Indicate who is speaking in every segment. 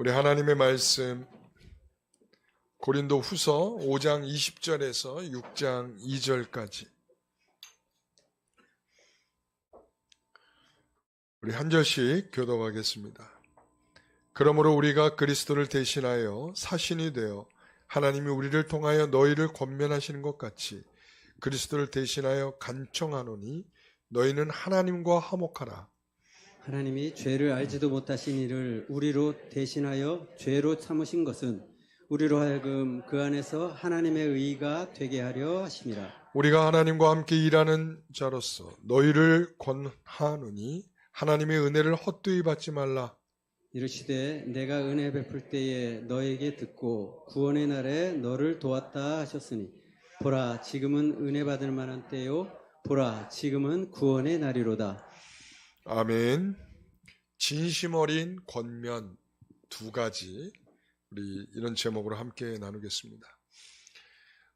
Speaker 1: 우리 하나님의 말씀 고린도 후서 5장 20절에서 6장 2절까지 우리 한 절씩 교독하겠습니다. 그러므로 우리가 그리스도를 대신하여 사신이 되어 하나님이 우리를 통하여 너희를 권면하시는 것 같이 그리스도를 대신하여 간청하노니 너희는 하나님과 화목하라.
Speaker 2: 하나님이 죄를 알지도 못하신 이를 우리로 대신하여 죄로 삼으신 것은 우리로 하여금 그 안에서 하나님의 의가 되게 하려 하심이라.
Speaker 1: 우리가 하나님과 함께 일하는 자로서 너희를 권하노니 하나님의 은혜를 헛되이 받지 말라.
Speaker 2: 이르시되 내가 은혜 베풀 때에 너에게 듣고 구원의 날에 너를 도왔다 하셨으니 보라 지금은 은혜 받을 만한 때요 보라 지금은 구원의 날이로다.
Speaker 1: 아멘. 진심 어린 권면 두 가지 우리 이런 제목으로 함께 나누겠습니다.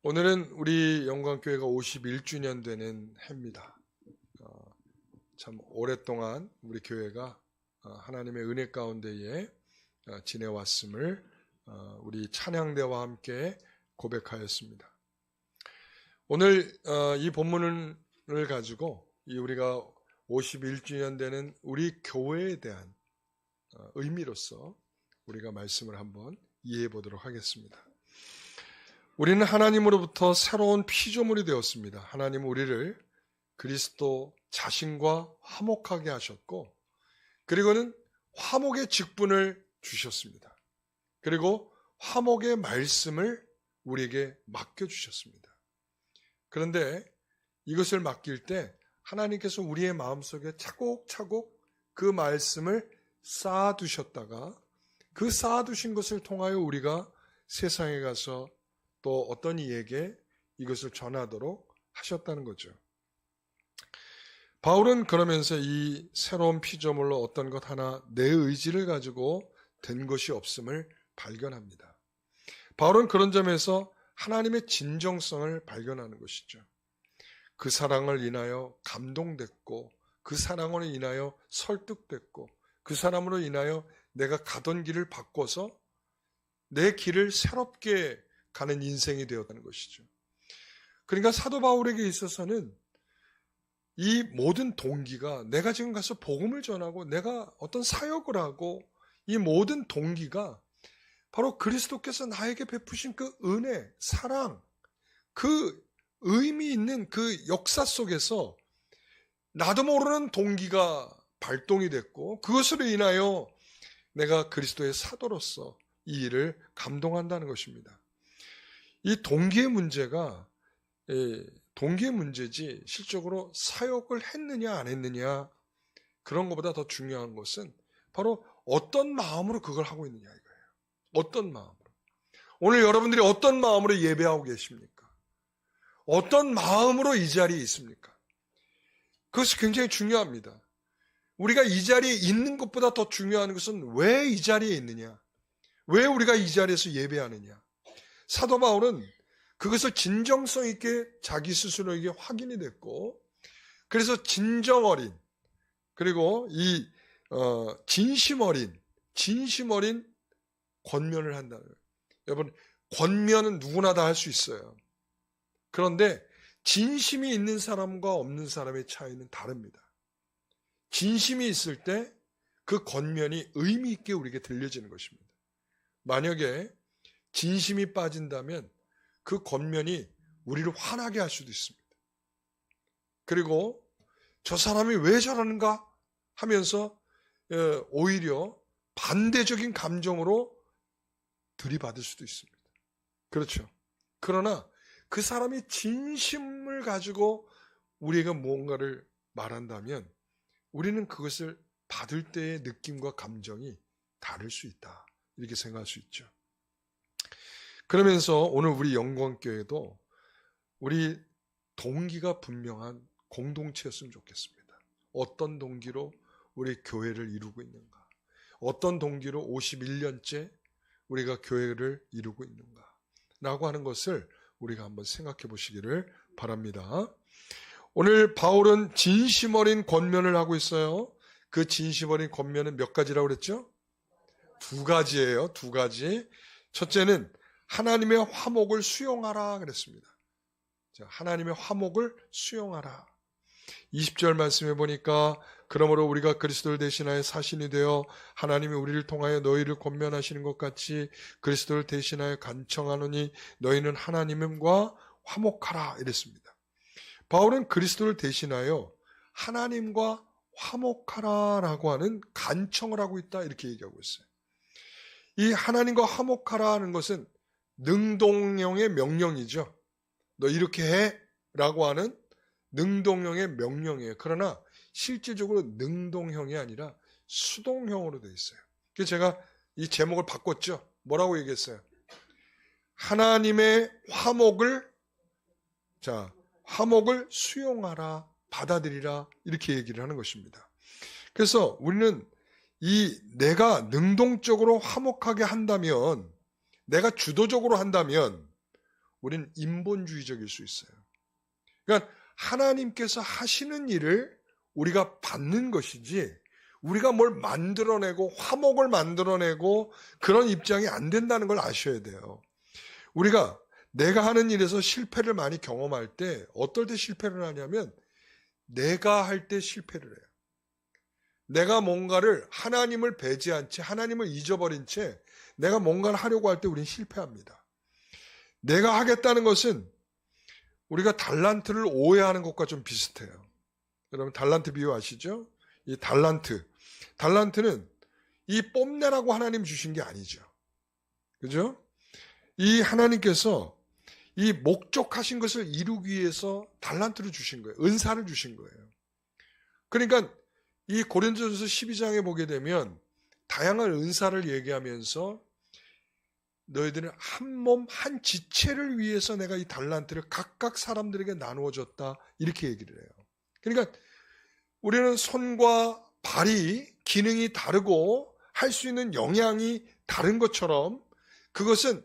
Speaker 1: 오늘은 우리 영광교회가 51주년 되는 해입니다. 참 오랫동안 우리 교회가 하나님의 은혜 가운데에 지내왔음을 우리 찬양대와 함께 고백하였습니다. 오늘 이 본문을 가지고 우리가 51주년 되는 우리 교회에 대한 의미로서 우리가 말씀을 한번 이해해 보도록 하겠습니다. 우리는 하나님으로부터 새로운 피조물이 되었습니다. 하나님은 우리를 그리스도 자신과 화목하게 하셨고 그리고는 화목의 직분을 주셨습니다. 그리고 화목의 말씀을 우리에게 맡겨주셨습니다. 그런데 이것을 맡길 때 하나님께서 우리의 마음속에 차곡차곡 그 말씀을 쌓아두셨다가 그 쌓아두신 것을 통하여 우리가 세상에 가서 또 어떤 이에게 이것을 전하도록 하셨다는 거죠. 바울은 그러면서 이 새로운 피조물로 어떤 것 하나 내 의지를 가지고 된 것이 없음을 발견합니다. 바울은 그런 점에서 하나님의 진정성을 발견하는 것이죠. 그 사랑을 인하여 감동됐고 그 사랑으로 인하여 설득됐고 그 사람으로 인하여 내가 가던 길을 바꿔서 내 길을 새롭게 가는 인생이 되었다는 것이죠. 그러니까 사도 바울에게 있어서는 이 모든 동기가 내가 지금 가서 복음을 전하고 내가 어떤 사역을 하고 이 모든 동기가 바로 그리스도께서 나에게 베푸신 그 은혜, 사랑, 그 의미 있는 그 역사 속에서 나도 모르는 동기가 발동이 됐고 그것으로 인하여 내가 그리스도의 사도로서 이 일을 감동한다는 것입니다. 이 동기의 문제가 동기의 문제지 실적으로 사역을 했느냐 안 했느냐 그런 것보다 더 중요한 것은 바로 어떤 마음으로 그걸 하고 있느냐 이거예요. 어떤 마음으로. 오늘 여러분들이 어떤 마음으로 예배하고 계십니까? 어떤 마음으로 이 자리에 있습니까? 그것이 굉장히 중요합니다. 우리가 이 자리에 있는 것보다 더 중요한 것은 왜 이 자리에 있느냐? 왜 우리가 이 자리에서 예배하느냐? 사도 바울은 그것을 진정성 있게 자기 스스로에게 확인이 됐고 그래서 진정 어린 그리고 이 진심 어린 권면을 한다는 거예요. 여러분 권면은 누구나 다 할 수 있어요. 그런데 진심이 있는 사람과 없는 사람의 차이는 다릅니다. 진심이 있을 때 그 권면이 의미 있게 우리에게 들려지는 것입니다. 만약에 진심이 빠진다면 그 권면이 우리를 화나게 할 수도 있습니다. 그리고 저 사람이 왜 저러는가 하면서 오히려 반대적인 감정으로 들이받을 수도 있습니다. 그렇죠. 그러나 그 사람이 진심을 가지고 우리가 무언가를 말한다면 우리는 그것을 받을 때의 느낌과 감정이 다를 수 있다. 이렇게 생각할 수 있죠. 그러면서 오늘 우리 영광교회도 우리 동기가 분명한 공동체였으면 좋겠습니다. 어떤 동기로 우리 교회를 이루고 있는가? 어떤 동기로 51년째 우리가 교회를 이루고 있는가? 라고 하는 것을 우리가 한번 생각해 보시기를 바랍니다. 오늘 바울은 진심 어린 권면을 하고 있어요. 그 진심 어린 권면은 몇 가지라고 그랬죠? 두 가지예요. 두 가지. 첫째는 하나님의 화목을 수용하라 그랬습니다. 자, 하나님의 화목을 수용하라. 20절 말씀해 보니까 그러므로 우리가 그리스도를 대신하여 사신이 되어 하나님이 우리를 통하여 너희를 권면하시는 것 같이 그리스도를 대신하여 간청하노니 너희는 하나님과 화목하라 이랬습니다. 바울은 그리스도를 대신하여 하나님과 화목하라라고 하는 간청을 하고 있다 이렇게 얘기하고 있어요. 이 하나님과 화목하라 하는 것은 능동형의 명령이죠. 너 이렇게 해 라고 하는 능동형의 명령이에요. 그러나 실질적으로 능동형이 아니라 수동형으로 되어 있어요. 그래서 제가 이 제목을 바꿨죠. 뭐라고 얘기했어요? 하나님의 화목을 수용하라, 받아들이라 이렇게 얘기를 하는 것입니다. 그래서 우리는 내가 능동적으로 화목하게 한다면, 내가 주도적으로 한다면 우리는 인본주의적일 수 있어요. 그러니까 하나님께서 하시는 일을 우리가 받는 것이지 우리가 뭘 만들어내고 화목을 만들어내고 그런 입장이 안 된다는 걸 아셔야 돼요. 우리가 내가 하는 일에서 실패를 많이 경험할 때 어떨 때 실패를 하냐면 내가 할 때 실패를 해요. 내가 뭔가를 하나님을 배제한 채 하나님을 잊어버린 채 내가 뭔가를 하려고 할 때 우리는 실패합니다. 내가 하겠다는 것은 우리가 달란트를 오해하는 것과 좀 비슷해요. 여러분 달란트 비유 아시죠? 이 달란트는 이 뽐내라고 하나님 주신 게 아니죠. 그죠? 이 하나님께서 이 목적하신 것을 이루기 위해서 달란트를 주신 거예요. 은사를 주신 거예요. 그러니까 이 고린도전서 12장에 보게 되면 다양한 은사를 얘기하면서 너희들은 한 몸, 한 지체를 위해서 내가 이 달란트를 각각 사람들에게 나누어 줬다. 이렇게 얘기를 해요. 그러니까 우리는 손과 발이 기능이 다르고 할 수 있는 영향이 다른 것처럼 그것은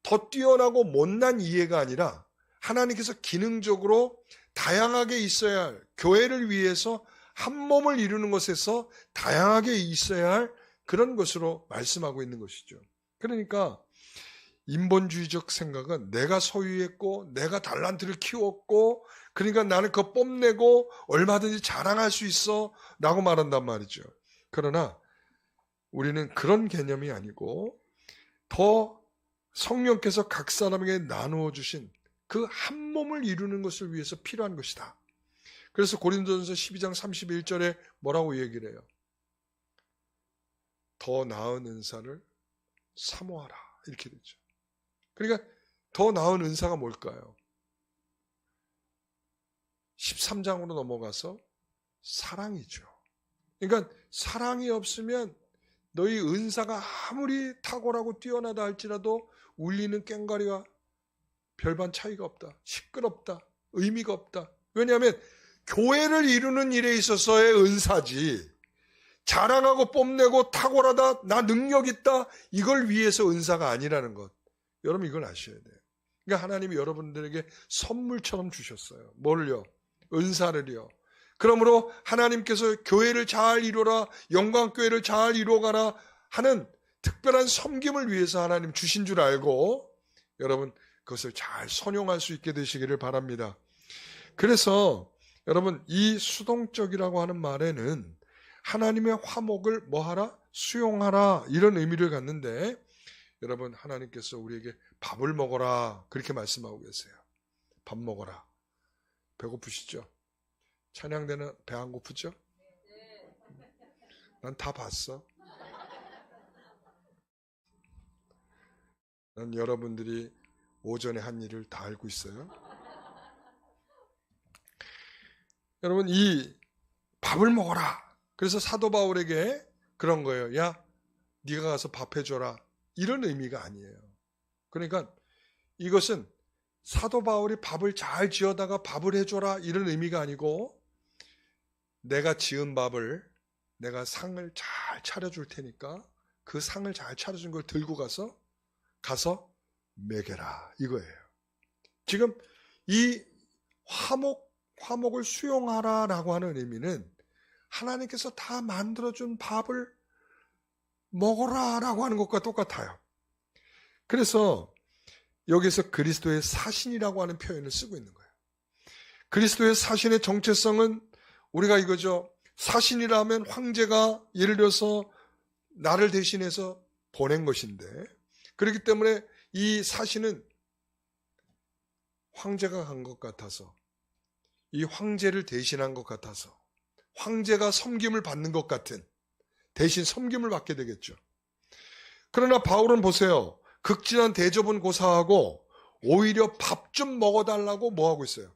Speaker 1: 더 뛰어나고 못난 이해가 아니라 하나님께서 기능적으로 다양하게 있어야 할 교회를 위해서 한 몸을 이루는 것에서 다양하게 있어야 할 그런 것으로 말씀하고 있는 것이죠. 그러니까 인본주의적 생각은 내가 소유했고 내가 달란트를 키웠고 그러니까 나는 그거 뽐내고 얼마든지 자랑할 수 있어 라고 말한단 말이죠. 그러나 우리는 그런 개념이 아니고 더 성령께서 각 사람에게 나누어 주신 그 한 몸을 이루는 것을 위해서 필요한 것이다. 그래서 고린도전서 12장 31절에 뭐라고 얘기를 해요? 더 나은 은사를 사모하라 이렇게 되죠. 그러니까 더 나은 은사가 뭘까요? 13장으로 넘어가서 사랑이죠. 그러니까 사랑이 없으면 너희 은사가 아무리 탁월하고 뛰어나다 할지라도 울리는 꽹과리와 별반 차이가 없다. 시끄럽다. 의미가 없다. 왜냐하면 교회를 이루는 일에 있어서의 은사지 자랑하고 뽐내고 탁월하다 나 능력 있다 이걸 위해서 은사가 아니라는 것. 여러분 이걸 아셔야 돼요. 그러니까 하나님이 여러분들에게 선물처럼 주셨어요. 뭘요? 은사를요. 그러므로 하나님께서 교회를 잘 이루어라 영광교회를 잘 이루어가라 하는 특별한 섬김을 위해서 하나님 주신 줄 알고 여러분 그것을 잘 선용할 수 있게 되시기를 바랍니다. 그래서 여러분 이 수동적이라고 하는 말에는 하나님의 화목을 뭐하라? 수용하라 이런 의미를 갖는데 여러분 하나님께서 우리에게 밥을 먹어라 그렇게 말씀하고 계세요. 밥 먹어라. 배고프시죠? 찬양대는 배 안 고프죠? 난 다 봤어. 난 여러분들이 오전에 한 일을 다 알고 있어요. 여러분 이 밥을 먹어라. 그래서 사도 바울에게 그런 거예요. 야 네가 가서 밥 해줘라. 이런 의미가 아니에요. 그러니까 이것은 사도 바울이 밥을 잘 지어다가 밥을 해줘라 이런 의미가 아니고 내가 지은 밥을 내가 상을 잘 차려줄 테니까 그 상을 잘 차려준 걸 들고 가서 먹여라 이거예요. 지금 이 화목을 수용하라라고 하는 의미는 하나님께서 다 만들어준 밥을 먹어라라고 하는 것과 똑같아요. 그래서 여기서 그리스도의 사신이라고 하는 표현을 쓰고 있는 거예요. 그리스도의 사신의 정체성은 우리가 이거죠. 사신이라면 황제가 예를 들어서 나를 대신해서 보낸 것인데, 그렇기 때문에 이 사신은 황제가 간 것 같아서, 이 황제를 대신한 것 같아서, 황제가 섬김을 받는 것 같은, 대신 섬김을 받게 되겠죠. 그러나 바울은 보세요. 극진한 대접은 고사하고 오히려 밥 좀 먹어달라고 뭐하고 있어요?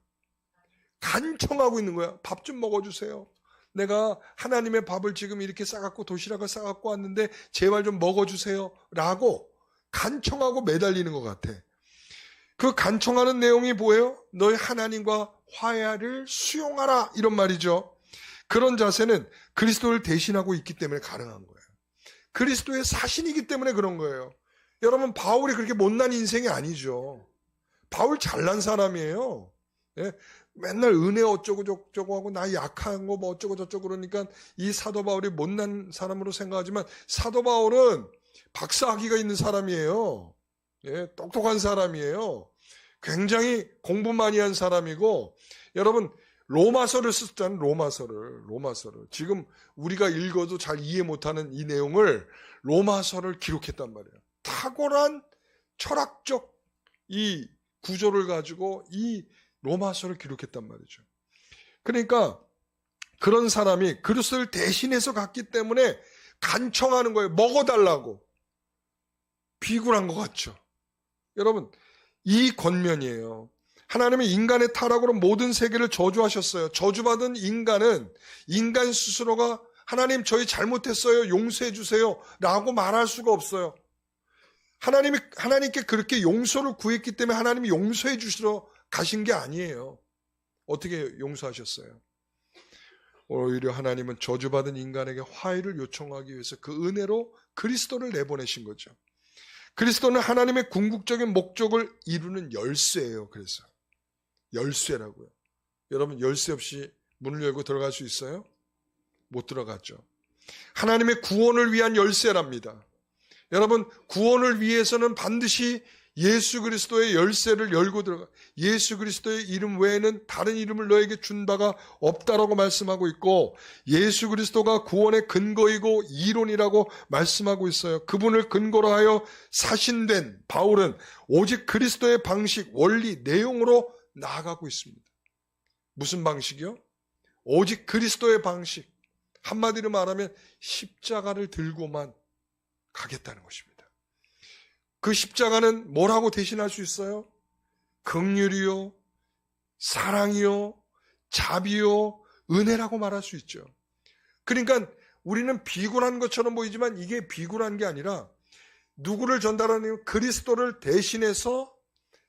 Speaker 1: 간청하고 있는 거야. 밥 좀 먹어주세요. 내가 하나님의 밥을 지금 이렇게 싸갖고 도시락을 싸갖고 왔는데 제발 좀 먹어주세요 라고 간청하고 매달리는 것 같아. 그 간청하는 내용이 뭐예요? 너희 하나님과 화해를 수용하라 이런 말이죠. 그런 자세는 그리스도를 대신하고 있기 때문에 가능한 거예요. 그리스도의 사신이기 때문에 그런 거예요. 여러분, 바울이 그렇게 못난 인생이 아니죠. 바울 잘난 사람이에요. 예? 맨날 은혜 어쩌고 저쩌고 하고 나 약한 거 뭐 어쩌고 저쩌고 그러니까 이 사도 바울이 못난 사람으로 생각하지만 사도 바울은 박사학위가 있는 사람이에요. 예? 똑똑한 사람이에요. 굉장히 공부 많이 한 사람이고, 여러분 로마서를 썼잖아요. 로마서를 지금 우리가 읽어도 잘 이해 못하는 이 내용을 로마서를 기록했단 말이에요. 탁월한 철학적 이 구조를 가지고 이 로마서를 기록했단 말이죠. 그러니까 그런 사람이 그리스도를 대신해서 갔기 때문에 간청하는 거예요. 먹어달라고. 비굴한 것 같죠. 여러분, 이 권면이에요. 하나님은 인간의 타락으로 모든 세계를 저주하셨어요. 저주받은 인간은 인간 스스로가 하나님 저희 잘못했어요. 용서해 주세요 라고 말할 수가 없어요. 하나님께 그렇게 용서를 구했기 때문에 하나님이 용서해 주시러 가신 게 아니에요. 어떻게 용서하셨어요? 오히려 하나님은 저주받은 인간에게 화해를 요청하기 위해서 그 은혜로 그리스도를 내보내신 거죠. 그리스도는 하나님의 궁극적인 목적을 이루는 열쇠예요. 그래서 열쇠라고요. 여러분, 열쇠 없이 문을 열고 들어갈 수 있어요? 못 들어가죠. 하나님의 구원을 위한 열쇠랍니다. 여러분, 구원을 위해서는 반드시 예수 그리스도의 열쇠를 열고 들어가. 예수 그리스도의 이름 외에는 다른 이름을 너에게 준 바가 없다라고 말씀하고 있고, 예수 그리스도가 구원의 근거이고 이론이라고 말씀하고 있어요. 그분을 근거로 하여 사신된 바울은 오직 그리스도의 방식, 원리, 내용으로 나아가고 있습니다. 무슨 방식이요? 오직 그리스도의 방식. 한마디로 말하면 십자가를 들고만 가겠다는 것입니다. 그 십자가는 뭐라고 대신할 수 있어요? 긍휼이요, 사랑이요, 자비요, 은혜라고 말할 수 있죠. 그러니까 우리는 비굴한 것처럼 보이지만 이게 비굴한 게 아니라 누구를 전달하는 그리스도를 대신해서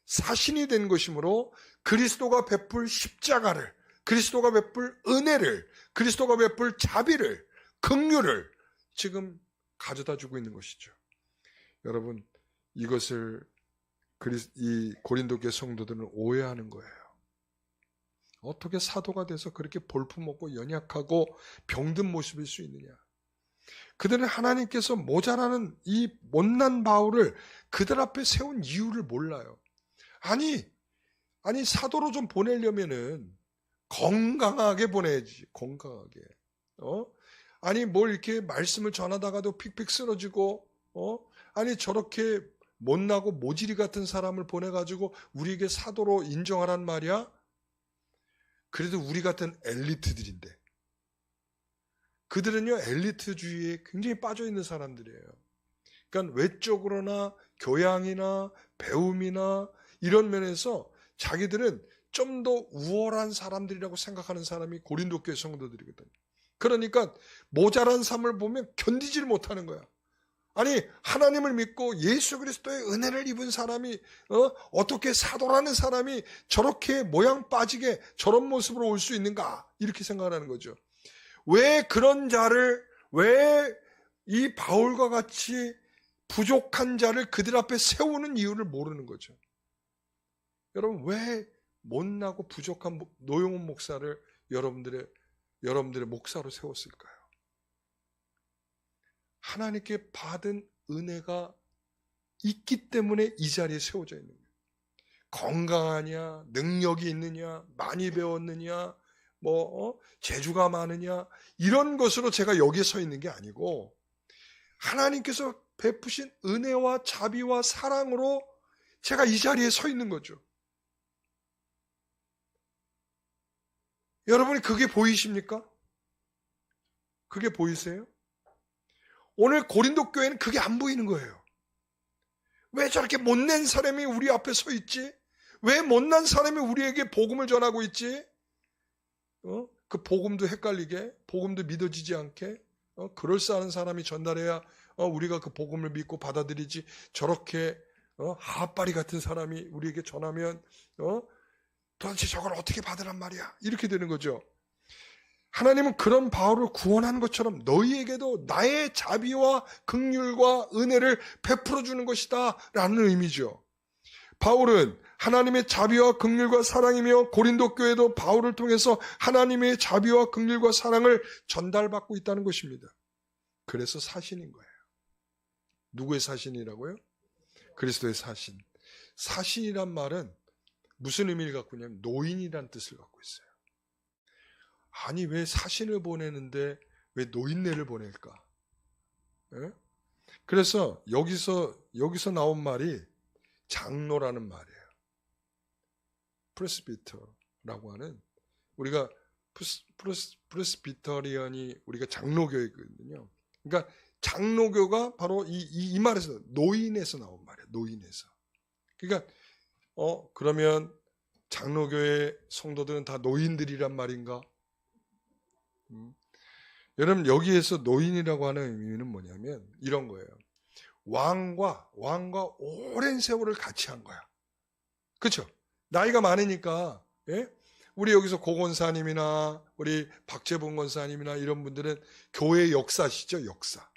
Speaker 1: 사신이 된 것이므로 그리스도가 베풀 십자가를, 그리스도가 베풀 은혜를, 그리스도가 베풀 자비를, 긍휼을 지금 가져다 주고 있는 것이죠. 여러분, 이것을 이 고린도교회 성도들은 오해하는 거예요. 어떻게 사도가 돼서 그렇게 볼품없고 연약하고 병든 모습일 수 있느냐. 그들은 하나님께서 모자라는 이 못난 바울을 그들 앞에 세운 이유를 몰라요. 아니 사도로 좀 보내려면은 건강하게 보내야지. 건강하게. 아니 뭘 이렇게 말씀을 전하다가도 픽픽 쓰러지고 아니 저렇게 못나고 모지리 같은 사람을 보내가지고 우리에게 사도로 인정하란 말이야? 그래도 우리 같은 엘리트들인데, 그들은요 엘리트주의에 굉장히 빠져있는 사람들이에요. 그러니까 외적으로나 교양이나 배움이나 이런 면에서 자기들은 좀 더 우월한 사람들이라고 생각하는 사람이 고린도 교회 성도들이거든요. 그러니까 모자란 삶을 보면 견디지를 못하는 거야. 아니 하나님을 믿고 예수 그리스도의 은혜를 입은 사람이 어떻게 사도라는 사람이 저렇게 모양 빠지게 저런 모습으로 올 수 있는가, 이렇게 생각하는 거죠. 왜 그런 자를, 왜 이 바울과 같이 부족한 자를 그들 앞에 세우는 이유를 모르는 거죠. 여러분, 왜 못나고 부족한 노용훈 목사를 여러분들의 목사로 세웠을까요? 하나님께 받은 은혜가 있기 때문에 이 자리에 세워져 있는 거예요. 건강하냐, 능력이 있느냐, 많이 배웠느냐, 재주가 많으냐, 이런 것으로 제가 여기에 서 있는 게 아니고 하나님께서 베푸신 은혜와 자비와 사랑으로 제가 이 자리에 서 있는 거죠. 여러분이 그게 보이십니까? 그게 보이세요? 오늘 고린도 교회는 그게 안 보이는 거예요. 왜 저렇게 못난 사람이 우리 앞에 서 있지? 왜 못난 사람이 우리에게 복음을 전하고 있지? 그 복음도 헷갈리게, 복음도 믿어지지 않게, 그럴싸한 사람이 전달해야 우리가 그 복음을 믿고 받아들이지, 저렇게 하빠리 같은 사람이 우리에게 전하면 도대체 저걸 어떻게 받으란 말이야, 이렇게 되는 거죠. 하나님은 그런 바울을 구원하는 것처럼 너희에게도 나의 자비와 긍휼과 은혜를 베풀어 주는 것이다 라는 의미죠. 바울은 하나님의 자비와 긍휼과 사랑이며 고린도 교회도 바울을 통해서 하나님의 자비와 긍휼과 사랑을 전달받고 있다는 것입니다. 그래서 사신인 거예요. 누구의 사신이라고요? 그리스도의 사신. 사신이란 말은 무슨 의미를 갖고 있냐면 노인이란 뜻을 갖고 있어요. 아니 왜 사신을 보내는데 왜 노인네를 보낼까? 예? 그래서 여기서 나온 말이 장로라는 말이에요. 프레스비터라고 하는, 우리가 프레스비터리언이 우리가 장로교회거든요. 그러니까 장로교가 바로 이 말에서 노인에서 나온 말이에요. 노인에서. 그러니까 그러면 장로교회 성도들은 다 노인들이란 말인가? 여러분 여기에서 노인이라고 하는 의미는 뭐냐면 이런 거예요. 왕과 오랜 세월을 같이 한 거야. 그렇죠? 나이가 많으니까, 예? 우리 여기서 고건사님이나 우리 박재봉 권사님이나 이런 분들은 교회 역사시죠, 역사.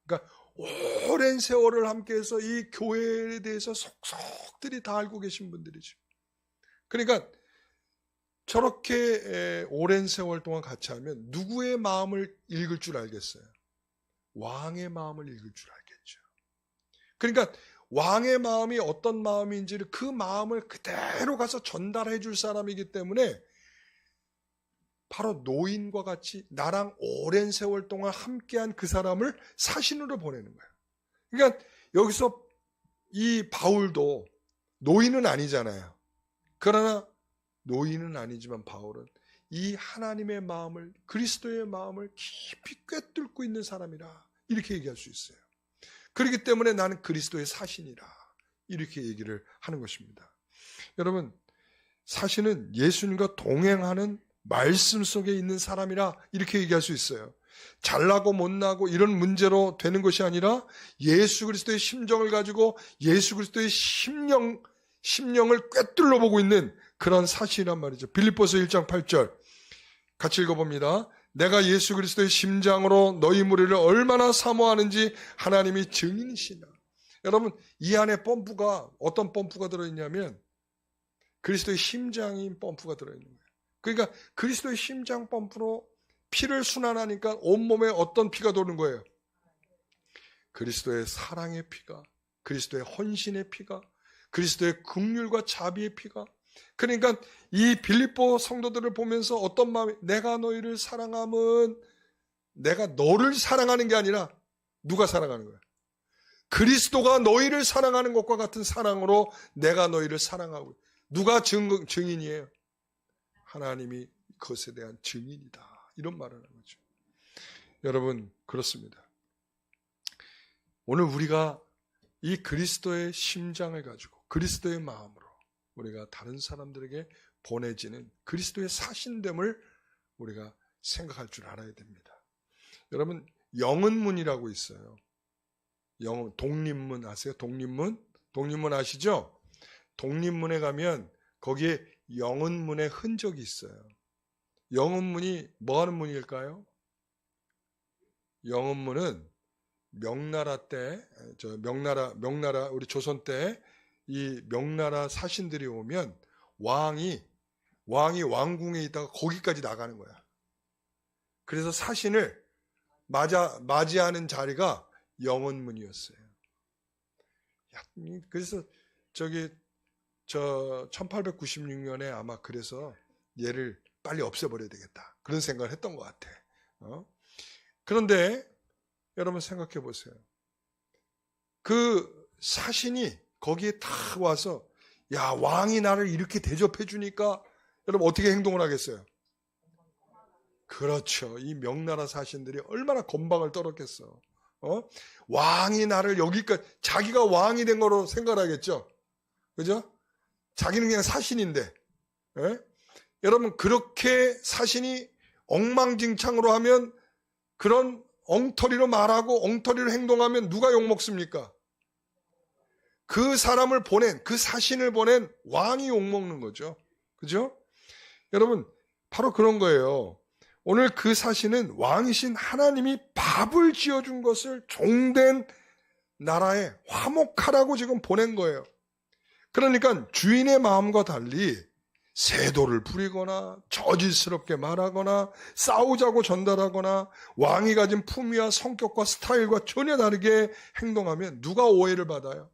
Speaker 1: 그러니까 오랜 세월을 함께해서 이 교회에 대해서 속속들이 다 알고 계신 분들이죠. 그러니까 저렇게 오랜 세월 동안 같이 하면 누구의 마음을 읽을 줄 알겠어요? 왕의 마음을 읽을 줄 알겠죠. 그러니까 왕의 마음이 어떤 마음인지를, 그 마음을 그대로 가서 전달해 줄 사람이기 때문에 바로 노인과 같이 나랑 오랜 세월 동안 함께한 그 사람을 사신으로 보내는 거예요. 그러니까 여기서 이 바울도 노인은 아니잖아요. 그러나 노인은 아니지만 바울은 이 하나님의 마음을, 그리스도의 마음을 깊이 꿰뚫고 있는 사람이라 이렇게 얘기할 수 있어요. 그렇기 때문에 나는 그리스도의 사신이라 이렇게 얘기를 하는 것입니다. 여러분, 사신은 예수님과 동행하는 말씀 속에 있는 사람이라 이렇게 얘기할 수 있어요. 잘나고 못나고 이런 문제로 되는 것이 아니라 예수 그리스도의 심정을 가지고 예수 그리스도의 심령을 꿰뚫러 보고 있는 그런 사실이란 말이죠. 빌립보서 1장 8절 같이 읽어봅니다. 내가 예수 그리스도의 심장으로 너희 무리를 얼마나 사모하는지 하나님이 증인이시나. 여러분, 이 안에 펌프가, 어떤 펌프가 들어있냐면 그리스도의 심장인 펌프가 들어있는 거예요. 그러니까 그리스도의 심장 펌프로 피를 순환하니까 온몸에 어떤 피가 도는 거예요? 그리스도의 사랑의 피가, 그리스도의 헌신의 피가, 그리스도의 긍휼과 자비의 피가. 그러니까 이 빌립보 성도들을 보면서 어떤 마음이, 내가 너희를 사랑함은 내가 너를 사랑하는 게 아니라 누가 사랑하는 거야? 그리스도가 너희를 사랑하는 것과 같은 사랑으로 내가 너희를 사랑하고. 누가 증인이에요? 하나님이 그것에 대한 증인이다. 이런 말을 하는 거죠. 여러분, 그렇습니다. 오늘 우리가 이 그리스도의 심장을 가지고 그리스도의 마음으로 우리가 다른 사람들에게 보내지는 그리스도의 사신됨을 우리가 생각할 줄 알아야 됩니다. 여러분, 영은문이라고 있어요. 독립문 아세요? 독립문 아시죠? 독립문에 가면 거기에 영은문의 흔적이 있어요. 영은문이 뭐 하는 문일까요? 영은문은 명나라 때, 명나라 우리 조선 때 이 명나라 사신들이 오면 왕이 왕궁에 있다가 거기까지 나가는 거야. 그래서 사신을 맞이하는 자리가 영언문이었어요. 그래서 1896년에 아마 그래서 얘를 빨리 없애버려야 되겠다. 그런 생각을 했던 것 같아. 그런데 여러분 생각해 보세요. 그 사신이 거기에 다 와서 야, 왕이 나를 이렇게 대접해 주니까 여러분 어떻게 행동을 하겠어요? 그렇죠. 이 명나라 사신들이 얼마나 건방을 떨었겠어. 왕이 나를 여기까지, 자기가 왕이 된 거로 생각하겠죠. 그죠? 자기는 그냥 사신인데. 예? 여러분, 그렇게 사신이 엉망진창으로 하면, 그런 엉터리로 말하고 엉터리로 행동하면 누가 욕먹습니까? 그 사람을 보낸, 그 사신을 보낸 왕이 욕먹는 거죠. 그죠? 여러분, 바로 그런 거예요. 오늘 그 사신은 왕이신 하나님이 밥을 지어준 것을 종된 나라에 화목하라고 지금 보낸 거예요. 그러니까 주인의 마음과 달리 세도를 부리거나 저질스럽게 말하거나 싸우자고 전달하거나 왕이 가진 품위와 성격과 스타일과 전혀 다르게 행동하면 누가 오해를 받아요?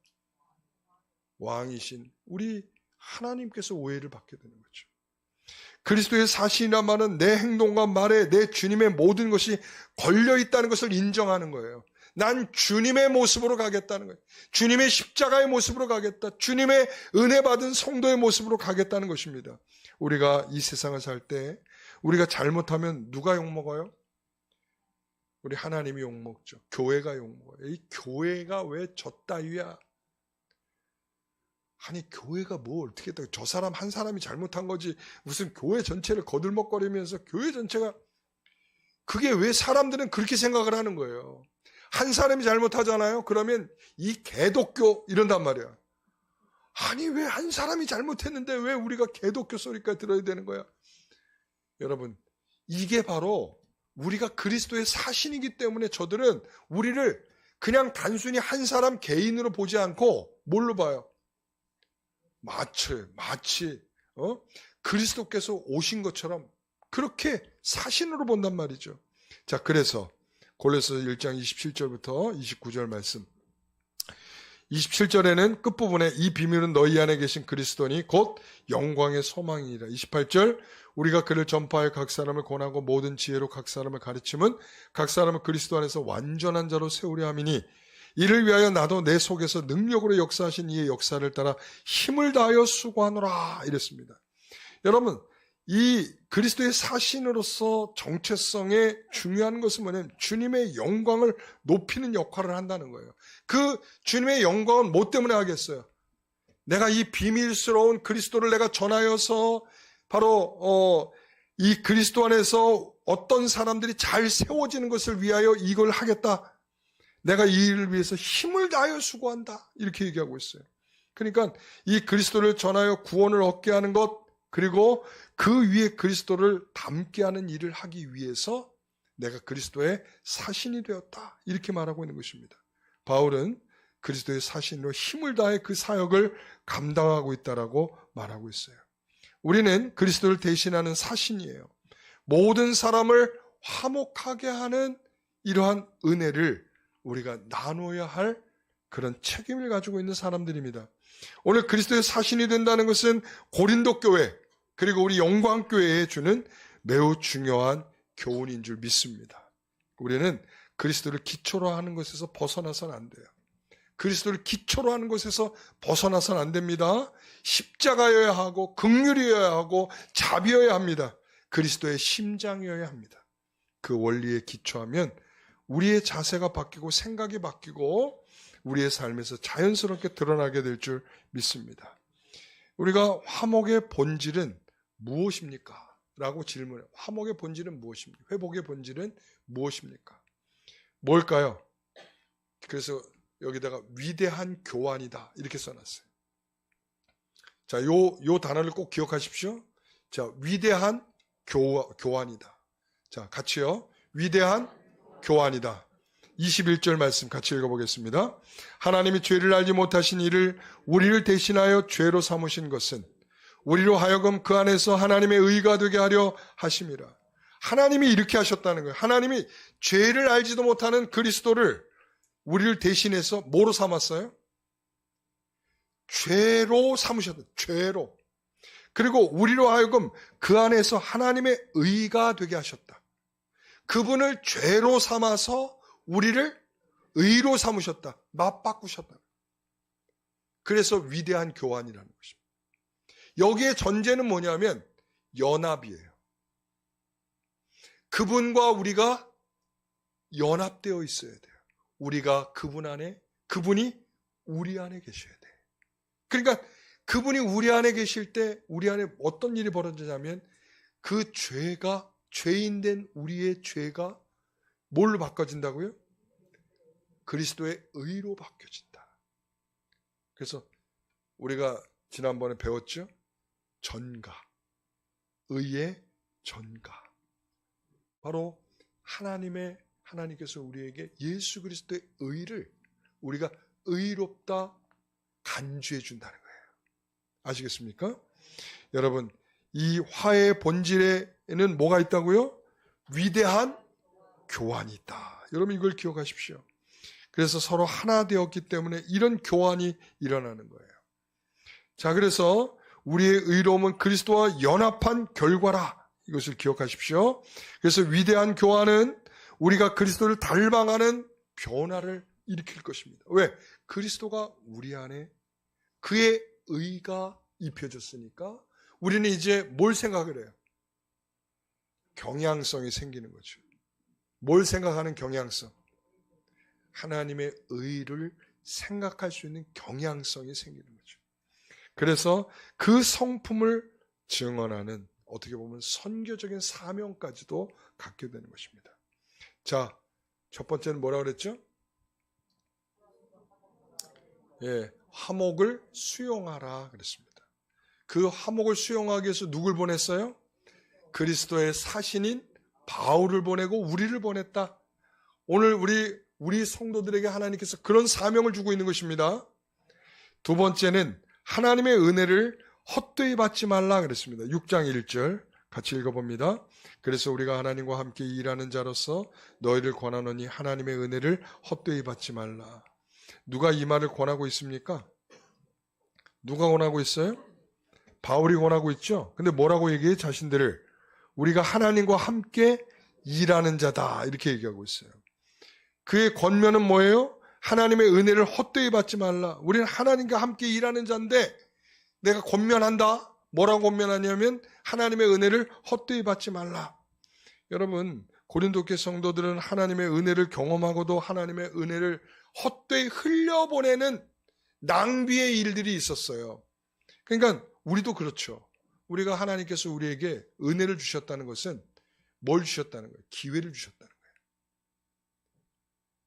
Speaker 1: 왕이신 우리 하나님께서 오해를 받게 되는 거죠. 그리스도의 사신이란 말은 내 행동과 말에 내 주님의 모든 것이 걸려있다는 것을 인정하는 거예요. 난 주님의 모습으로 가겠다는 거예요. 주님의 십자가의 모습으로 가겠다. 주님의 은혜 받은 성도의 모습으로 가겠다는 것입니다. 우리가 이 세상을 살 때 우리가 잘못하면 누가 욕먹어요? 우리 하나님이 욕먹죠. 교회가 욕먹어요. 이 교회가 왜 저 따위야? 아니 교회가 뭐 어떻게 했다. 저 사람 한 사람이 잘못한 거지 무슨 교회 전체를 거들먹거리면서 교회 전체가, 그게 왜 사람들은 그렇게 생각을 하는 거예요. 한 사람이 잘못하잖아요. 그러면 이 개독교 이런단 말이야. 아니 왜 한 사람이 잘못했는데 왜 우리가 개독교 소리까지 들어야 되는 거야? 여러분, 이게 바로 우리가 그리스도의 사신이기 때문에 저들은 우리를 그냥 단순히 한 사람 개인으로 보지 않고 뭘로 봐요? 마치 그리스도께서 오신 것처럼 그렇게 사신으로 본단 말이죠. 자, 그래서 골로새서 1장 27절부터 29절 말씀. 27절에는 끝부분에 이 비밀은 너희 안에 계신 그리스도니 곧 영광의 소망이니라. 28절 우리가 그를 전파하여 각 사람을 권하고 모든 지혜로 각 사람을 가르침은 각 사람을 그리스도 안에서 완전한 자로 세우려 함이니 이를 위하여 나도 내 속에서 능력으로 역사하신 이의 역사를 따라 힘을 다하여 수고하노라 이랬습니다. 여러분, 이 그리스도의 사신으로서 정체성의 중요한 것은 뭐냐면 주님의 영광을 높이는 역할을 한다는 거예요. 그 주님의 영광은 뭐 때문에 하겠어요? 내가 이 비밀스러운 그리스도를 내가 전하여서 바로 이 그리스도 안에서 어떤 사람들이 잘 세워지는 것을 위하여 이걸 하겠다. 내가 이 일을 위해서 힘을 다하여 수고한다. 이렇게 얘기하고 있어요. 그러니까 이 그리스도를 전하여 구원을 얻게 하는 것, 그리고 그 위에 그리스도를 담게 하는 일을 하기 위해서 내가 그리스도의 사신이 되었다. 이렇게 말하고 있는 것입니다. 바울은 그리스도의 사신으로 힘을 다해 그 사역을 감당하고 있다라고 말하고 있어요. 우리는 그리스도를 대신하는 사신이에요. 모든 사람을 화목하게 하는 이러한 은혜를 우리가 나눠야 할 그런 책임을 가지고 있는 사람들입니다. 오늘 그리스도의 사신이 된다는 것은 고린도 교회 그리고 우리 영광교회에 주는 매우 중요한 교훈인 줄 믿습니다. 우리는 그리스도를 기초로 하는 것에서 벗어나서는 안 돼요. 그리스도를 기초로 하는 것에서 벗어나서는 안 됩니다. 십자가여야 하고 긍휼이어야 하고 자비여야 합니다. 그리스도의 심장이어야 합니다. 그 원리에 기초하면 우리의 자세가 바뀌고 생각이 바뀌고 우리의 삶에서 자연스럽게 드러나게 될 줄 믿습니다. 우리가 화목의 본질은 무엇입니까? 라고 질문해요. 화목의 본질은 무엇입니까? 회복의 본질은 무엇입니까? 뭘까요? 그래서 여기다가 위대한 교환이다 이렇게 써놨어요. 자, 요 단어를 꼭 기억하십시오. 자, 위대한 교환이다. 자, 같이요. 위대한 교환이다. 21절 말씀 같이 읽어보겠습니다. 하나님이 죄를 알지 못하신 이를 우리를 대신하여 죄로 삼으신 것은 우리로 하여금 그 안에서 하나님의 의가 되게 하려 하심이라. 하나님이 이렇게 하셨다는 거예요. 하나님이 죄를 알지도 못하는 그리스도를 우리를 대신해서 뭐로 삼았어요? 죄로 삼으셨다. 죄로. 그리고 우리로 하여금 그 안에서 하나님의 의가 되게 하셨다. 그분을 죄로 삼아서 우리를 의로 삼으셨다. 맞바꾸셨다. 그래서 위대한 교환이라는 것입니다. 여기에 전제는 뭐냐면 연합이에요. 그분과 우리가 연합되어 있어야 돼요. 우리가 그분 안에, 그분이 우리 안에 계셔야 돼요. 그러니까 그분이 우리 안에 계실 때 우리 안에 어떤 일이 벌어지냐면 그 죄가, 죄인된 우리의 죄가 뭘로 바꿔진다고요? 그리스도의 의로 바뀌어진다. 그래서 우리가 지난번에 배웠죠? 전가, 의의 전가. 바로 하나님께서 우리에게 예수 그리스도의 의를 우리가 의롭다 간주해 준다는 거예요. 아시겠습니까? 여러분, 이 화해의 본질에는 뭐가 있다고요? 위대한 교환이 있다. 여러분 이걸 기억하십시오. 그래서 서로 하나 되었기 때문에 이런 교환이 일어나는 거예요. 자, 그래서 우리의 의로움은 그리스도와 연합한 결과라. 이것을 기억하십시오. 그래서 위대한 교환은 우리가 그리스도를 닮아가는 변화를 일으킬 것입니다. 왜? 그리스도가 우리 안에 그의 의가 입혀졌으니까 우리는 이제 뭘 생각을 해요? 경향성이 생기는 거죠. 뭘 생각하는 경향성? 하나님의 의를 생각할 수 있는 경향성이 생기는 거죠. 그래서 그 성품을 증언하는 어떻게 보면 선교적인 사명까지도 갖게 되는 것입니다. 자, 첫 번째는 뭐라고 그랬죠? 예, 화목을 수용하라 그랬습니다. 그 화목을 수용하기 위해서 누굴 보냈어요? 그리스도의 사신인 바울을 보내고 우리를 보냈다. 오늘 우리 성도들에게 하나님께서 그런 사명을 주고 있는 것입니다. 두 번째는 하나님의 은혜를 헛되이 받지 말라 그랬습니다. 6장 1절 같이 읽어봅니다. 그래서 우리가 하나님과 함께 일하는 자로서 너희를 권하노니 하나님의 은혜를 헛되이 받지 말라. 누가 이 말을 권하고 있습니까? 누가 권하고 있어요? 바울이 권하고 있죠. 근데 뭐라고 얘기해? 자신들을 우리가 하나님과 함께 일하는 자다 이렇게 얘기하고 있어요. 그의 권면은 뭐예요? 하나님의 은혜를 헛되이 받지 말라. 우리는 하나님과 함께 일하는 자인데 내가 권면한다. 뭐라고 권면하냐면 하나님의 은혜를 헛되이 받지 말라. 여러분, 고린도교 성도들은 하나님의 은혜를 경험하고도 하나님의 은혜를 헛되이 흘려보내는 낭비의 일들이 있었어요. 그러니까 우리도 그렇죠. 우리가 하나님께서 우리에게 은혜를 주셨다는 것은 뭘 주셨다는 거예요? 기회를 주셨다는 거예요.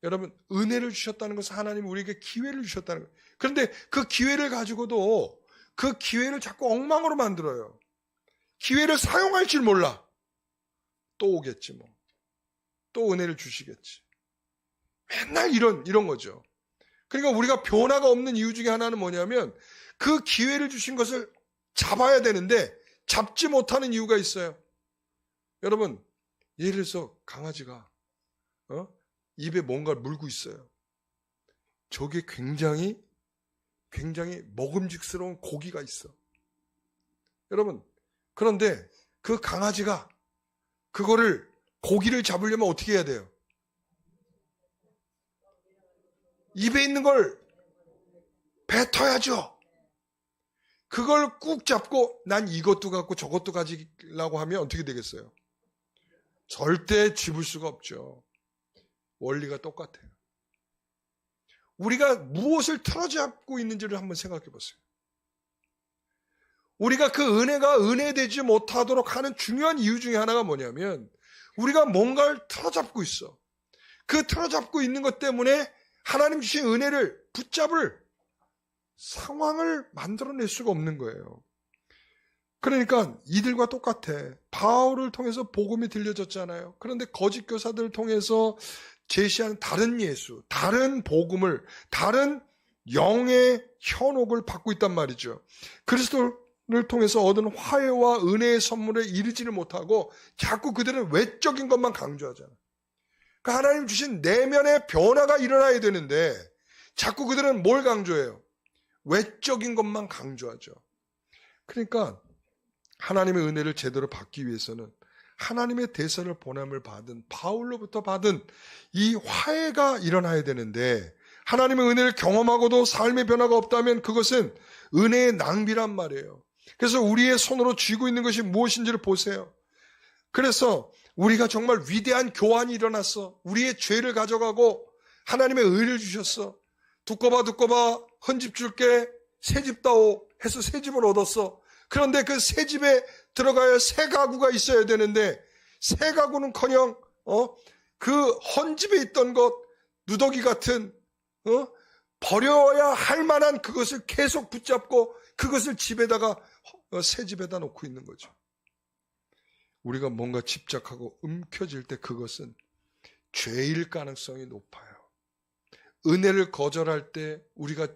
Speaker 1: 여러분, 은혜를 주셨다는 것은 하나님이 우리에게 기회를 주셨다는 거예요. 그런데 그 기회를 가지고도 그 기회를 자꾸 엉망으로 만들어요. 기회를 사용할 줄 몰라. 또 오겠지 뭐. 또 은혜를 주시겠지. 맨날 이런 거죠. 그러니까 우리가 변화가 없는 이유 중에 하나는 뭐냐면 그 기회를 주신 것을 잡아야 되는데 잡지 못하는 이유가 있어요. 여러분, 예를 들어서 강아지가 입에 뭔가를 물고 있어요. 저게 굉장히 먹음직스러운 고기가 있어. 여러분, 그런데 그 강아지가 그거를 고기를 잡으려면 어떻게 해야 돼요? 입에 있는 걸 뱉어야죠. 그걸 꾹 잡고 난 이것도 갖고 저것도 가지려고 하면 어떻게 되겠어요? 절대 집을 수가 없죠. 원리가 똑같아요. 우리가 무엇을 틀어잡고 있는지를 한번 생각해 보세요. 우리가 그 은혜가 은혜되지 못하도록 하는 중요한 이유 중에 하나가 뭐냐면 우리가 뭔가를 틀어잡고 있어. 그 틀어잡고 있는 것 때문에 하나님 주신 은혜를 붙잡을 상황을 만들어낼 수가 없는 거예요. 그러니까 이들과 똑같아. 바울을 통해서 복음이 들려졌잖아요. 그런데 거짓 교사들을 통해서 제시한 다른 예수, 다른 복음을, 다른 영의 현혹을 받고 있단 말이죠. 그리스도를 통해서 얻은 화해와 은혜의 선물에 이르지를 못하고 자꾸 그들은 외적인 것만 강조하잖아요. 그 하나님 주신 내면의 변화가 일어나야 되는데 자꾸 그들은 뭘 강조해요? 외적인 것만 강조하죠. 그러니까 하나님의 은혜를 제대로 받기 위해서는 하나님의 대선을 보냄을 받은 바울로부터 받은 이 화해가 일어나야 되는데 하나님의 은혜를 경험하고도 삶의 변화가 없다면 그것은 은혜의 낭비란 말이에요. 그래서 우리의 손으로 쥐고 있는 것이 무엇인지를 보세요. 그래서 우리가 정말 위대한 교환이 일어났어. 우리의 죄를 가져가고 하나님의 의를 주셨어. 두꺼봐 헌집 줄게 새 집 다오 해서 새 집을 얻었어. 그런데 그 새 집에 들어가야 새 가구가 있어야 되는데 새 가구는커녕 그 헌집에 있던 것 누더기 같은 버려야 할 만한 그것을 계속 붙잡고 그것을 집에다가 새 집에다 놓고 있는 거죠. 우리가 뭔가 집착하고 움켜질 때 그것은 죄일 가능성이 높아요. 은혜를 거절할 때 우리가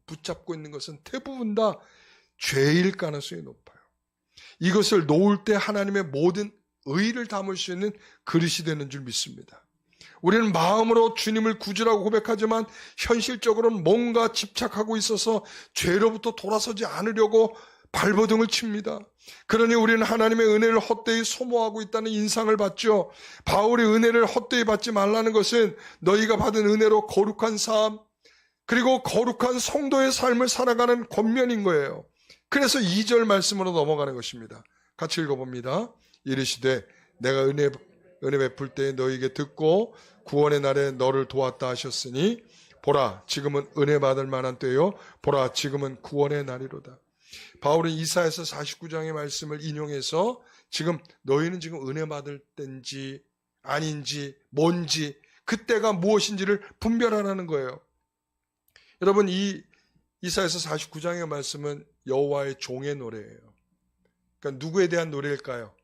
Speaker 1: 붙잡고 있는 것은 대부분 다 죄일 가능성이 높아요. 이것을 놓을 때 하나님의 모든 의를 담을 수 있는 그릇이 되는 줄 믿습니다. 우리는 마음으로 주님을 구주라고 고백하지만 현실적으로는 뭔가 집착하고 있어서 죄로부터 돌아서지 않으려고 발버둥을 칩니다. 그러니 우리는 하나님의 은혜를 헛되이 소모하고 있다는 인상을 받죠. 바울의 은혜를 헛되이 받지 말라는 것은 너희가 받은 은혜로 거룩한 삶 그리고 거룩한 성도의 삶을 살아가는 권면인 거예요. 그래서 2절 말씀으로 넘어가는 것입니다. 같이 읽어봅니다. 이르시되 내가 은혜 베풀 때에 너희에게 듣고 구원의 날에 너를 도왔다 하셨으니 보라 지금은 은혜 받을 만한 때요 보라 지금은 구원의 날이로다. 바울은 이사야서 49장의 말씀을 인용해서 지금 너희는 지금 은혜 받을 때인지 아닌지 뭔지 그때가 무엇인지를 분별하라는 거예요. 여러분 이 이사야서 49장의 말씀은 여호와의 종의 노래예요. 그러니까 누구에 대한 노래일까요?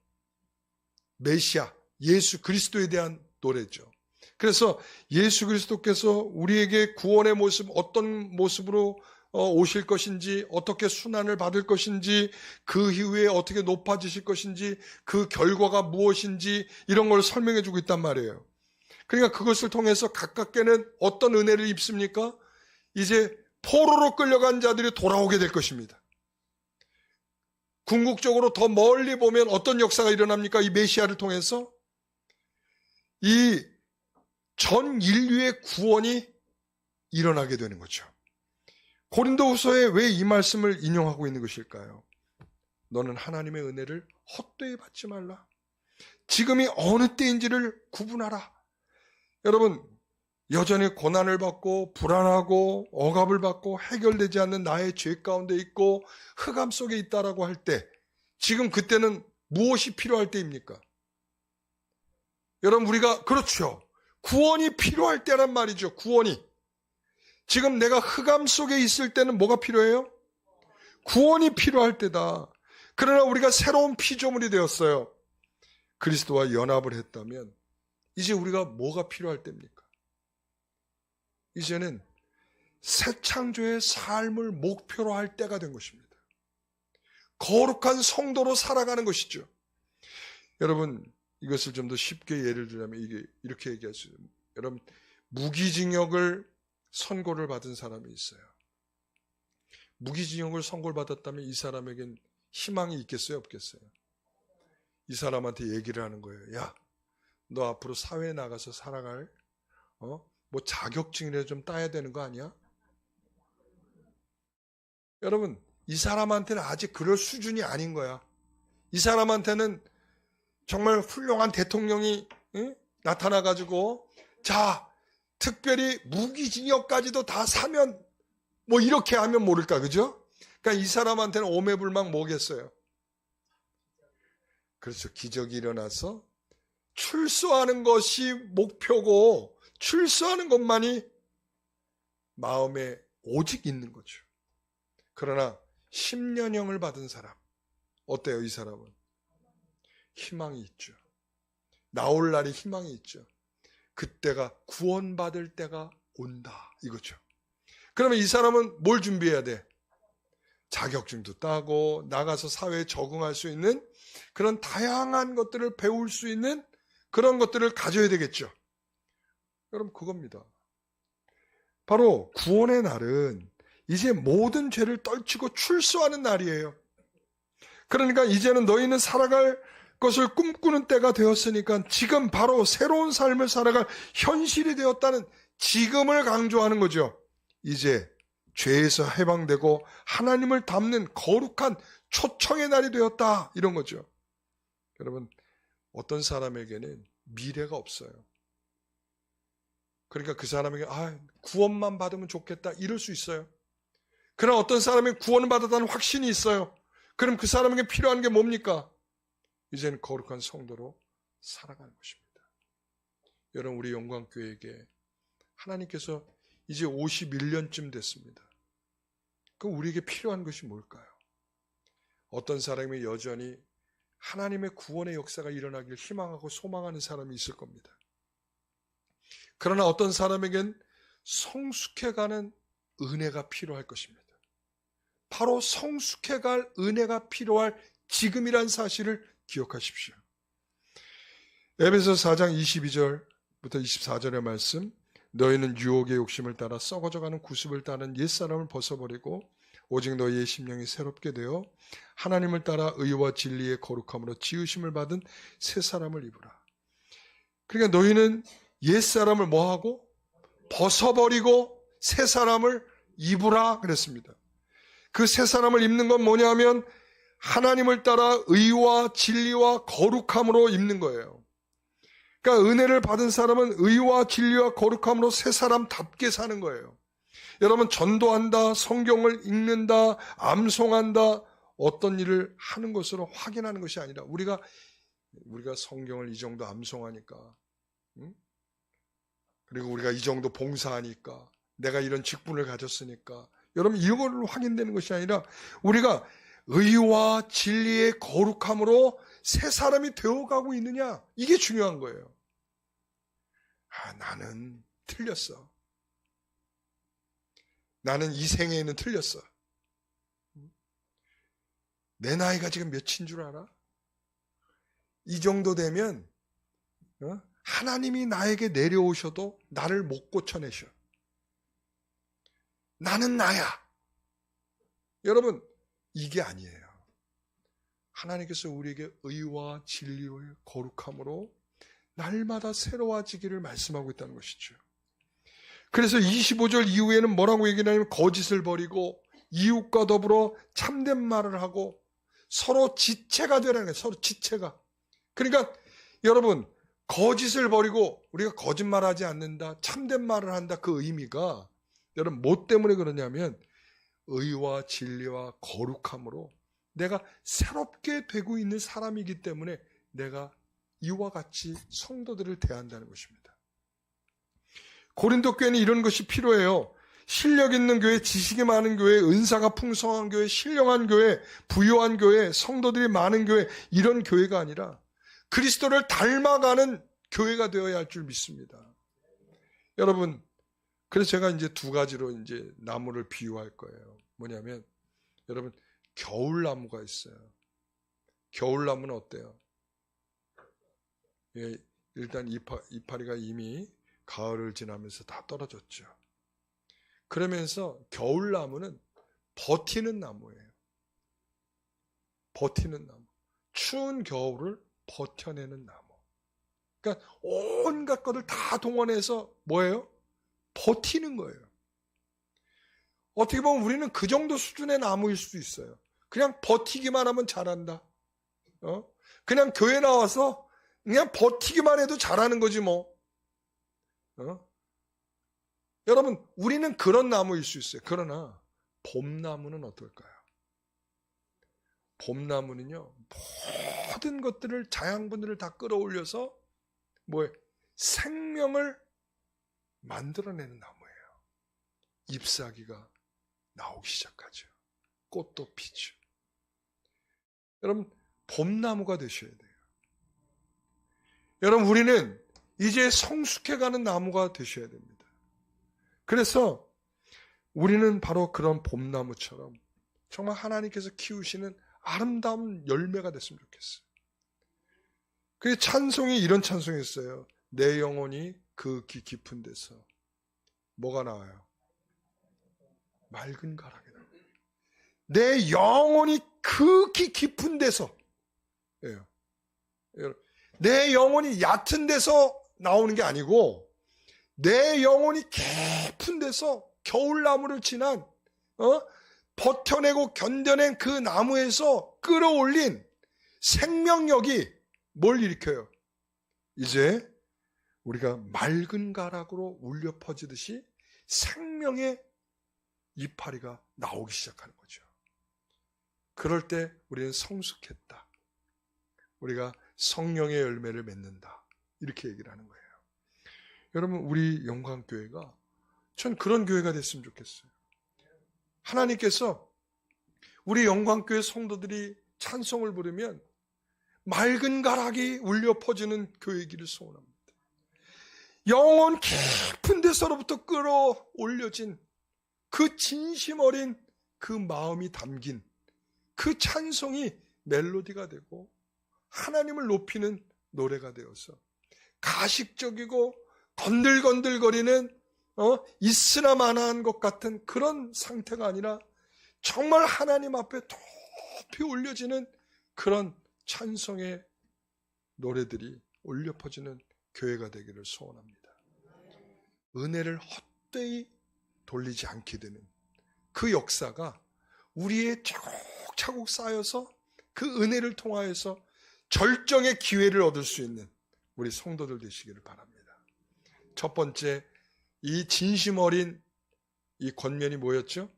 Speaker 1: 메시아, 예수 그리스도에 대한 노래죠. 그래서 예수 그리스도께서 우리에게 구원의 모습, 어떤 모습으로 오실 것인지, 어떻게 순환을 받을 것인지, 그 이후에 어떻게 높아지실 것인지, 그 결과가 무엇인지 이런 걸 설명해 주고 있단 말이에요. 그러니까 그것을 통해서 가깝게는 어떤 은혜를 입습니까? 이제 포로로 끌려간 자들이 돌아오게 될 것입니다. 궁극적으로 더 멀리 보면 어떤 역사가 일어납니까? 이 메시아를 통해서 이 전 인류의 구원이 일어나게 되는 거죠. 고린도후서에 왜 이 말씀을 인용하고 있는 것일까요? 너는 하나님의 은혜를 헛되이 받지 말라. 지금이 어느 때인지를 구분하라. 여러분 여전히 고난을 받고 불안하고 억압을 받고 해결되지 않는 나의 죄 가운데 있고 흑암 속에 있다라고 할 때 지금 그때는 무엇이 필요할 때입니까? 여러분 우리가 그렇죠. 구원이 필요할 때란 말이죠. 구원이. 지금 내가 흑암 속에 있을 때는 뭐가 필요해요? 구원이 필요할 때다. 그러나 우리가 새로운 피조물이 되었어요. 그리스도와 연합을 했다면 이제 우리가 뭐가 필요할 때입니까? 이제는 새 창조의 삶을 목표로 할 때가 된 것입니다. 거룩한 성도로 살아가는 것이죠. 여러분 이것을 좀 더 쉽게 예를 들자면 이게 이렇게 얘기할 수 있어요. 여러분 무기징역을 선고를 받은 사람이 있어요. 무기징역을 선고를 받았다면 이 사람에겐 희망이 있겠어요? 없겠어요? 이 사람한테 얘기를 하는 거예요. 야, 너 앞으로 사회에 나가서 살아갈 뭐 자격증이라도 좀 따야 되는 거 아니야? 여러분 이 사람한테는 아직 그럴 수준이 아닌 거야. 이 사람한테는 정말 훌륭한 대통령이 나타나가지고 자 특별히 무기징역까지도 다 사면 뭐 이렇게 하면 모를까 그죠? 그러니까 이 사람한테는 오매불망 뭐겠어요? 그렇죠. 기적이 일어나서 출소하는 것이 목표고 출소하는 것만이 마음에 오직 있는 거죠. 그러나 10년형을 받은 사람 어때요? 이 사람은 희망이 있죠. 나올 날이 희망이 있죠. 그때가 구원받을 때가 온다 이거죠. 그러면 이 사람은 뭘 준비해야 돼? 자격증도 따고 나가서 사회에 적응할 수 있는 그런 다양한 것들을 배울 수 있는 그런 것들을 가져야 되겠죠. 여러분 그겁니다. 바로 구원의 날은 이제 모든 죄를 떨치고 출소하는 날이에요. 그러니까 이제는 너희는 살아갈 것을 꿈꾸는 때가 되었으니까 지금 바로 새로운 삶을 살아갈 현실이 되었다는 지금을 강조하는 거죠. 이제 죄에서 해방되고 하나님을 닮는 거룩한 초청의 날이 되었다, 이런 거죠. 여러분, 어떤 사람에게는 미래가 없어요. 그러니까 그 사람에게 구원만 받으면 좋겠다 이럴 수 있어요. 그러나 어떤 사람이 구원을 받았다는 확신이 있어요. 그럼 그 사람에게 필요한 게 뭡니까? 이제는 거룩한 성도로 살아가는 것입니다. 여러분, 우리 영광교회에게 하나님께서 이제 51년쯤 됐습니다. 그럼 우리에게 필요한 것이 뭘까요? 어떤 사람이 여전히 하나님의 구원의 역사가 일어나길 희망하고 소망하는 사람이 있을 겁니다. 그러나 어떤 사람에겐 성숙해가는 은혜가 필요할 것입니다. 바로 성숙해갈 은혜가 필요할 지금이란 사실을 기억하십시오. 에베소 4장 22절부터 24절의 말씀, 너희는 유혹의 욕심을 따라 썩어져가는 구습을 따른 옛사람을 벗어버리고 오직 너희의 심령이 새롭게 되어 하나님을 따라 의와 진리의 거룩함으로 지으심을 받은 새 사람을 입으라. 그러니까 너희는 옛사람을 뭐하고? 벗어버리고 새 사람을 입으라 그랬습니다. 그 새 사람을 입는 건 뭐냐면 하나님을 따라 의와 진리와 거룩함으로 입는 거예요. 그러니까 은혜를 받은 사람은 의와 진리와 거룩함으로 새 사람답게 사는 거예요. 여러분, 전도한다, 성경을 읽는다, 암송한다, 어떤 일을 하는 것으로 확인하는 것이 아니라 우리가 성경을 이 정도 암송하니까, 그리고 우리가 이 정도 봉사하니까, 내가 이런 직분을 가졌으니까, 여러분 이걸로 확인되는 것이 아니라 우리가 의와 진리의 거룩함으로 새 사람이 되어가고 있느냐, 이게 중요한 거예요. 나는 틀렸어. 나는 이 생애에는 틀렸어. 내 나이가 지금 몇인 줄 알아? 이 정도 되면 하나님이 나에게 내려오셔도 나를 못 고쳐내셔. 나는 나야. 여러분, 이게 아니에요. 하나님께서 우리에게 의와 진리의 거룩함으로 날마다 새로워지기를 말씀하고 있다는 것이죠. 그래서 25절 이후에는 뭐라고 얘기하냐면 거짓을 버리고 이웃과 더불어 참된 말을 하고 서로 지체가 되라는 거예요. 서로 지체가. 그러니까 여러분, 거짓을 버리고 우리가 거짓말하지 않는다, 참된 말을 한다, 그 의미가 여러분 뭐 때문에 그러냐면 의와 진리와 거룩함으로 내가 새롭게 되고 있는 사람이기 때문에 내가 이와 같이 성도들을 대한다는 것입니다. 고린도 교회는 이런 것이 필요해요. 실력 있는 교회, 지식이 많은 교회, 은사가 풍성한 교회, 신령한 교회, 부유한 교회, 성도들이 많은 교회, 이런 교회가 아니라 그리스도를 닮아가는 교회가 되어야 할 줄 믿습니다. 여러분, 그래서 제가 이제 두 가지로 이제 나무를 비유할 거예요. 뭐냐면, 여러분, 겨울나무가 있어요. 겨울나무는 어때요? 예, 일단 이파리가 이미 가을을 지나면서 다 떨어졌죠. 그러면서 겨울나무는 버티는 나무예요. 버티는 나무. 추운 겨울을 버텨내는 나무. 그러니까 온갖 것을 다 동원해서 뭐예요? 버티는 거예요. 어떻게 보면 우리는 그 정도 수준의 나무일 수도 있어요. 그냥 버티기만 하면 잘한다. 그냥 교회 나와서 그냥 버티기만 해도 잘하는 거지 뭐. 여러분, 우리는 그런 나무일 수 있어요. 그러나 봄나무는 어떨까요? 봄나무는요, 모든 것들을, 자양분들을 다 끌어올려서 생명을 만들어내는 나무예요. 잎사귀가 나오기 시작하죠. 꽃도 피죠. 여러분, 봄나무가 되셔야 돼요. 여러분, 우리는 이제 성숙해가는 나무가 되셔야 됩니다. 그래서 우리는 바로 그런 봄나무처럼 정말 하나님께서 키우시는 아름다운 열매가 됐으면 좋겠어요. 그 찬송이 이런 찬송이 있어요. 내 영혼이 극히 깊은 데서 뭐가 나와요? 맑은 가락이 나와요. 내 영혼이 극히 깊은 데서, 내 영혼이 얕은 데서 나오는 게 아니고 내 영혼이 깊은 데서 겨울나무를 지난 버텨내고 견뎌낸 그 나무에서 끌어올린 생명력이 뭘 일으켜요? 이제 우리가 맑은 가락으로 울려 퍼지듯이 생명의 이파리가 나오기 시작하는 거죠. 그럴 때 우리는 성숙했다. 우리가 성령의 열매를 맺는다. 이렇게 얘기를 하는 거예요. 여러분, 우리 영광교회가 전 그런 교회가 됐으면 좋겠어요. 하나님께서 우리 영광교회 성도들이 찬송을 부르면 맑은 가락이 울려 퍼지는 교회이기를 소원합니다. 영혼 깊은 데서로부터 끌어올려진 그 진심 어린 그 마음이 담긴 그 찬송이 멜로디가 되고 하나님을 높이는 노래가 되어서 가식적이고 건들건들거리는 있으나 마나한 것 같은 그런 상태가 아니라 정말 하나님 앞에 높이 올려지는 그런 찬송의 노래들이 올려 퍼지는 교회가 되기를 소원합니다. 은혜를 헛되이 돌리지 않게 되는 그 역사가 우리의 차곡차곡 쌓여서 그 은혜를 통하여서 절정의 기회를 얻을 수 있는 우리 성도들 되시기를 바랍니다. 첫 번째, 이 진심 어린 이 권면이 뭐였죠?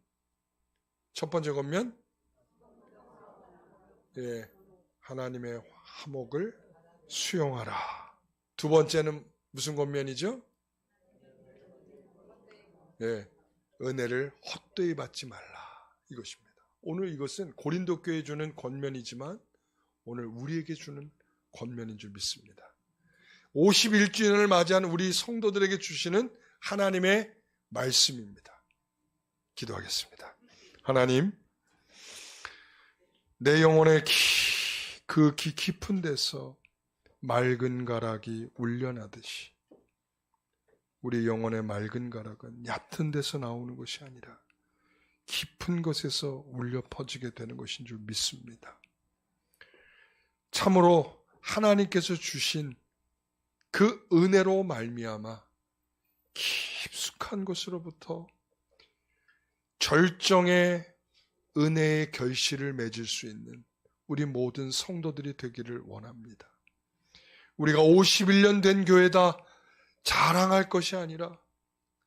Speaker 1: 첫 번째 권면, 하나님의 화목을 수용하라. 두 번째는 무슨 권면이죠? 은혜를 헛되이 받지 말라. 이것입니다. 오늘 이것은 고린도 교회에 주는 권면이지만 오늘 우리에게 주는 권면인 줄 믿습니다. 51주년을 맞이한 우리 성도들에게 주시는 하나님의 말씀입니다. 기도하겠습니다. 하나님, 내 영혼의 그 깊은 데서 맑은 가락이 울려나듯이 우리 영혼의 맑은 가락은 얕은 데서 나오는 것이 아니라 깊은 곳에서 울려 퍼지게 되는 것인 줄 믿습니다. 참으로 하나님께서 주신 그 은혜로 말미암아 깊숙한 곳으로부터 절정의 은혜의 결실을 맺을 수 있는 우리 모든 성도들이 되기를 원합니다. 우리가 51년 된 교회다 자랑할 것이 아니라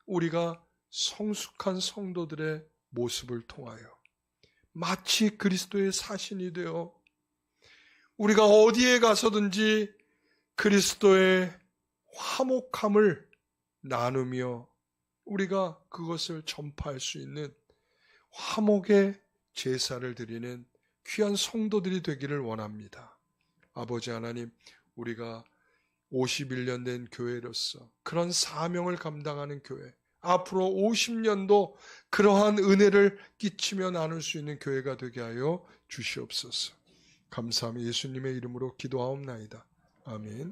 Speaker 1: 우리가 성숙한 성도들의 모습을 통하여 마치 그리스도의 사신이 되어 우리가 어디에 가서든지 그리스도의 화목함을 나누며 우리가 그것을 전파할 수 있는 화목의 제사를 드리는 귀한 성도들이 되기를 원합니다. 아버지 하나님, 우리가 51년 된 교회로서 그런 사명을 감당하는 교회, 앞으로 50년도 그러한 은혜를 끼치며 나눌 수 있는 교회가 되게 하여 주시옵소서. 감사하며 예수님의 이름으로 기도하옵나이다. 아멘.